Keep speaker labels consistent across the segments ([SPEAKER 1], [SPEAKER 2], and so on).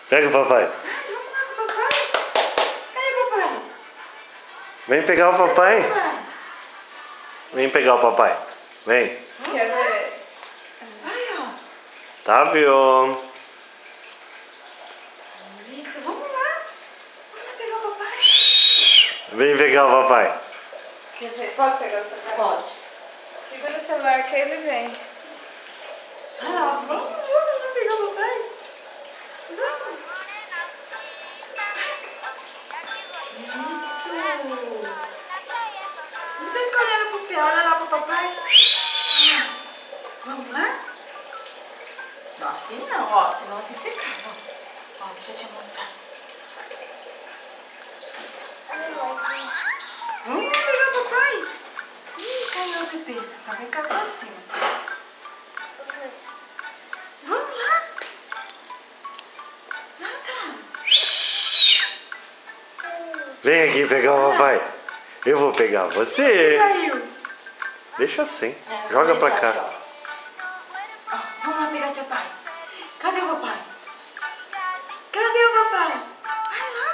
[SPEAKER 1] Pega o papai.
[SPEAKER 2] Vamos lá com o papai. Cadê o papai?
[SPEAKER 1] Vem pegar o papai. Vem pegar o papai. Vem.
[SPEAKER 2] Quer ver? Vai, ó.
[SPEAKER 1] Tá, viu?
[SPEAKER 2] Isso, vamos lá. Vamos lá pegar o papai.
[SPEAKER 1] Vem pegar o papai.
[SPEAKER 2] Quer ver? Posso pegar o celular? Pode. Segura o celular que ele vem. Ah, vamos lá pegar o papai. Vamos. Isso. Não precisa ficar olhando pro pé, olha lá pro papai. Vamos lá? Não, assim não, ó, senão assim secar, ó. Ó, deixa eu te mostrar. Vamos lá pegar o papai. Ih, caiu o bebê, vai cair pra cima. Vamos lá. Nada.
[SPEAKER 1] Vem aqui pegar o papai. Eu vou pegar você.
[SPEAKER 2] Caiu.
[SPEAKER 1] Deixa assim. Joga pra cá.
[SPEAKER 2] Ó, vamos lá pegar teu pai. Cadê o papai? Cadê o papai? Vai lá.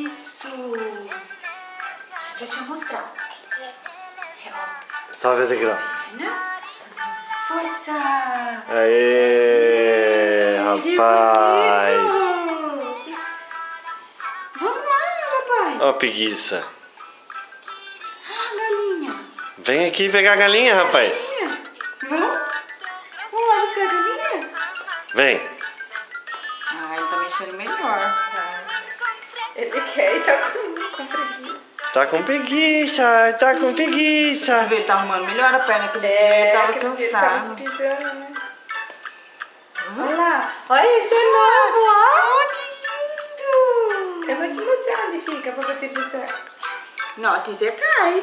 [SPEAKER 2] Isso. Deixa eu te mostrar.
[SPEAKER 1] Sobe o degrau.
[SPEAKER 2] Força.
[SPEAKER 1] Aê, rapaz.
[SPEAKER 2] Vamos lá, papai.
[SPEAKER 1] Ó, preguiça.
[SPEAKER 2] Ah, galinha.
[SPEAKER 1] Vem aqui pegar a galinha, rapaz.
[SPEAKER 2] Galinha. Vamos? Vamos lá buscar a galinha?
[SPEAKER 1] Vem.
[SPEAKER 2] Ah, ele tá mexendo melhor. Ele quer e tá com preguiça.
[SPEAKER 1] Tá com preguiça, tá com preguiça.
[SPEAKER 2] Você vê, ele tá arrumando melhor a perna aquele dia, ele tava cansado.
[SPEAKER 3] Ele tava se pisando, né? Olha lá. Olha, esse é novo, ó.
[SPEAKER 2] Oh, que lindo!
[SPEAKER 3] Eu vou te mostrar onde fica pra você pisar.
[SPEAKER 2] Nossa, assim você cai.